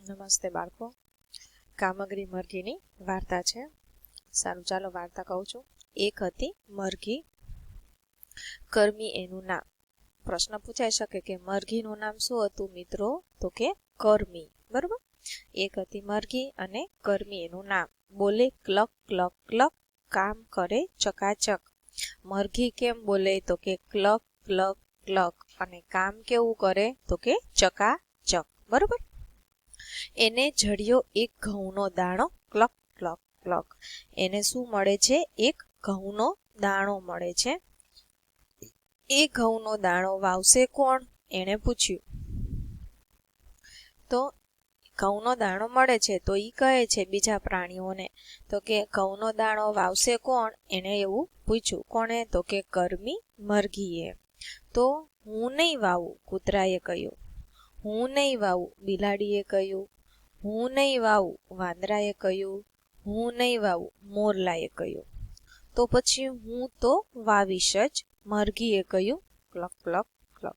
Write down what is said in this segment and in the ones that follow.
નમસ્તે બાળકો, કામગરી મરઘીની વાર્તા છે. સારું, ચાલો વાર્તા કહું છું. એક હતી મરઘી, કર્મી એનું નામ. પ્રશ્ન પૂછાઈ શકે કે મરઘીનું નામ શું હતું મિત્રો? તો કે કર્મી. બરોબર. એક હતી મરઘી અને કર્મી એનું નામ. બોલે ક્લક ક્લક ક્લક, કામ કરે ચકાચક. મરઘી કેમ બોલે? તો કે ક્લક ક્લક ક્લક. અને કામ કેવું કરે? તો કે ચકાચક. બરોબર. એને જડ્યો એક ઘઉંનો દાણો. ક્લક ક્લક ક્લક. એને શું મળે છે? એક ઘઉંનો દાણો મળે છે. એ ઘઉંનો દાણો વાવશે કોણ? એણે પૂછ્યું. તો ઘઉંનો દાણો મળે છે તો ઈ કહે છે બીજા પ્રાણીઓને તો કે ઘઉંનો દાણો વાવશે કોણ? એને એવું પૂછ્યું. કોણે? તો કે કર્મી મરઘીએ. તો હું નહીં વાવું, કૂતરાએ કહ્યું. હું નહીં વાવું, બિલાડીએ કહ્યું. હું નહીં વાવું, વાંદરાએ કહ્યું. હું નહીં વાવું, મોરલાએ કહ્યું. તો પછી હું તો વાવીશ જ, મરઘીએ કહ્યું. ક્લક ક્લક ક્લક.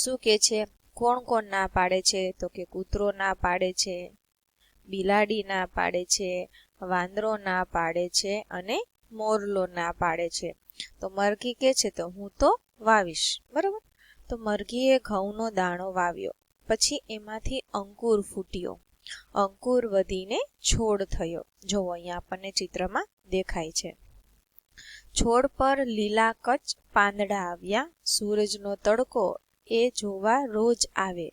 શું કે છે? કોણ કોણ ના પાડે છે? તો કે કૂતરો ના પાડે છે, બિલાડી ના પાડે છે, વાંદરો ના પાડે છે અને મોરલો ના પાડે છે. તો મરઘી કે છે તો હું તો વાવીશ. બરોબર. તો મરઘીએ ઘઉંનો દાણો વાવ્યો. પછી એમાંથી અંકુર ફૂટ્યો. અંકુર વધીને છોડ થયો. જો અહીંયા આપણને ચિત્રમાં દેખાય છે. છોડ પર લીલા કચ પાંદડા આવ્યા. સૂરજનો તડકો એ જોવા રોજ આવે.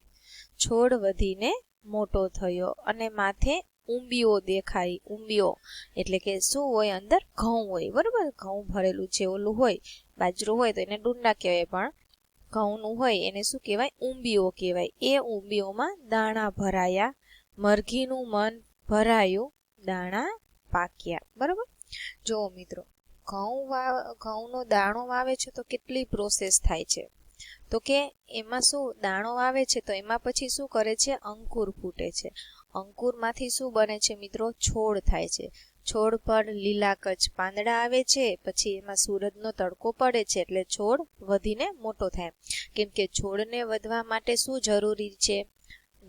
છોડ વધીને મોટો થયો અને માથે ઊંબીઓ દેખાઈ. ઊંબીઓ એટલે કે શું હોય? અંદર ઘઉં હોય. બરોબર. ઘઉં ભરેલું છે. ઓલું હોય બાજરો હોય તો એને ડુંડા કહેવાય, પણ ઘઉંનું હોય એને શું કહેવાય? ઊંબીઓ કહેવાય. એ ઊંબીઓમાં દાણા ભરાયા. મરઘીનું મન ભરાયું, દાણા પાક્યા. બરોબર. જો મિત્રો, ઘઉંનો દાણો વાવે છે તો કેટલી પ્રોસેસ થાય છે. તો કે એમાં શું દાણો આવે છે તો એમાં પછી શું કરે છે? અંકુર ફૂટે છે. અંકુરમાંથી શું બને છે મિત્રો? છોડ થાય છે. છોડ પર લીલા કચ પાંદડા આવે છે. પછી એમાં સૂરજનો તડકો પડે છે એટલે છોડ વધીને મોટો થાય. કેમ કે છોડને વધવા માટે શું જરૂરી છે?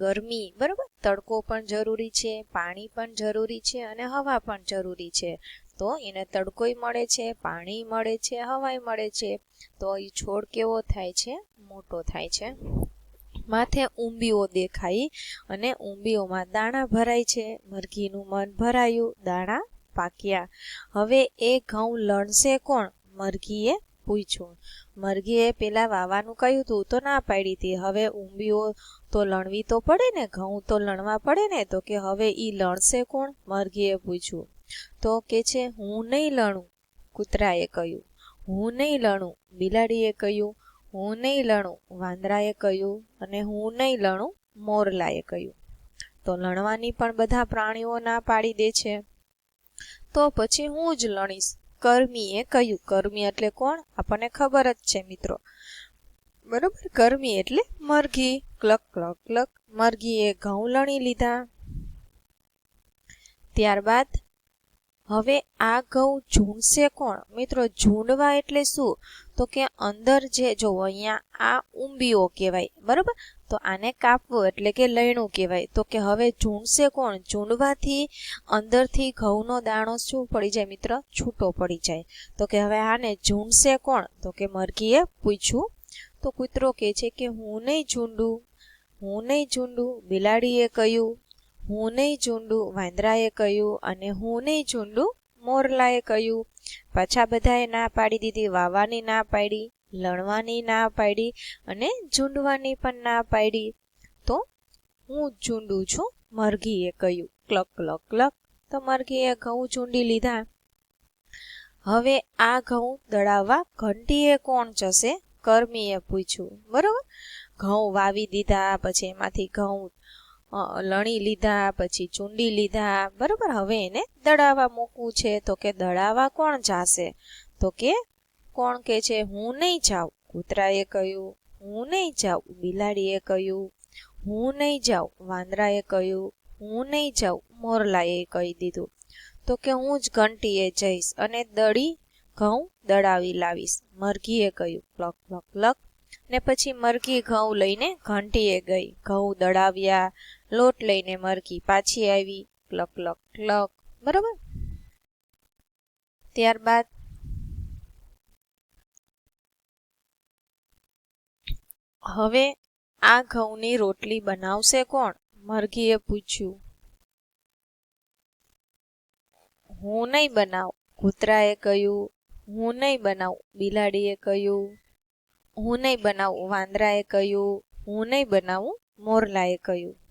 ગરમી. બરોબર. તડકો પણ જરૂરી છે, પાણી પણ જરૂરી છે અને હવા પણ જરૂરી છે. તો એને તડકોય મળે છે, પાણી મળે છે, હવાય મળે છે. તો એ છોડ કેવો થાય છે? મોટો થાય છે. માથે ઊંબીઓ દેખાઈ અને ઊંબીઓમાં દાણા ભરાય છે. મરઘીનું મન ભરાયું, દાણા પાક્યા. હવે એ ઘઉં લણશે કોણ? મરઘીએ પૂછ્યું. મરઘીએ પેલા વાવાનું કહ્યું તું તો ના પાડી હતી. હવે ઊંબીઓ તો લણવી તો પડે ને, ઘઉં તો લણવા પડે ને. તો કે હવે ઈ લણશે કોણ? મરઘીએ પૂછ્યું. તો કે છે હું નહીં લણું, કૂતરાએ કહ્યું. હું નહીં લણું, બિલાડીએ કહ્યું. હું નહીં લણું, વાંદરાએ કહ્યું. અને હું નહીં લણું, મોરલાએ કહ્યું. તો લણવાની પણ બધા પ્રાણીઓ ના પાડી દે છે. તો પછી હું જ લણીશ, કર્મીએ કહ્યું. કર્મી એટલે કોણ? આપણને ખબર જ છે મિત્રો. બરોબર. કર્મી એટલે મરઘી. ક્લક ક્લક ક્લક. મરઘીએ ઘઉં લણી લીધા. ત્યારબાદ હવે આ ઘઉં ઝૂંડશે કોણ? મિત્રો, ઝૂંડવા એટલે શું? તો કે અંદર જે જો અહીંયા આ ઊંબીઓ કહેવાય. બરોબર. તો આને કાપવું એટલે કે લણવું કહેવાય. તો કે હવે ઝૂંડશે કોણ? ઝૂંડવાથી અંદરથી ઘઉંનો દાણો શું પડી જાય મિત્ર? છૂટો પડી જાય. તો કે હવે આને ઝૂંડશે કોણ? તો કે મરઘીએ પૂછ્યું. તો કૂતરો કહે છે કે હું નહીં ઝૂંડું, હું નહીં ઝૂંડું, બિલાડીએ કહ્યું. હું નહીં ઝૂંડું, વાંદરાએ કહ્યું. અને હું નહીં ઝૂંડું, મોરલાએ કહ્યું. પાછા બધાએ ના પાડી દીધી. વાવવાની ના પાડી, લણવાની ના પાડી અને ઝૂંડવાની પણ ના પાડી. તો હું ઝૂંડું છું, મરઘીએ કહ્યું. ક્લક ક્લક ક્લક. તો મરઘીએ ઘઉં ઝૂંડી લીધા. હવે આ ઘઉં દળાવવા ઘંટીએ કોણ જશે? કર્મીએ પૂછ્યું. બરોબર. ઘઉં વાવી દીધા, પછી એમાંથી ઘઉં લણી લીધા, પછી ચૂંડી લીધા. બરોબર. હવે એને દળાવવા મૂકવું છે. તો કે દળાવવા કોણ જાશે? તો કે કોણ કે છે? હું નહીં જાઉં, કૂતરાએ કહ્યું. હું નહીં જાઉં, બિલાડીએ કહ્યું. હું નહીં જાઉં, વાંદરાએ કહ્યું. હું નહીં જાઉં, મોરલાએ કહી દીધું. તો કે હું જ ઘંટીએ જઈશ અને દળી ઘઉં દળાવી લાવીશ, મરઘીએ કહ્યું. ક્લક ક્લક ક્લક. ને પછી મરઘી ઘઉં લઈને ઘંટીએ ગઈ. ઘઉં દળાવ્યા, લોટ લઈને મરઘી પાછી આવી. ક્લક ક્લક ક્લક. બરાબર. ત્યારબાદ હવે આ ઘઉંની રોટલી બનાવશે કોણ? મરઘીએ પૂછ્યું. હું નહીં બનાવું, કૂતરાએ કહ્યું. હું નહીં બનાવું, બિલાડીએ કહ્યું. હું નહીં બનાવું, વાંદરાએ કહ્યું. હું નહીં બનાવું, મોરલાએ કહ્યું.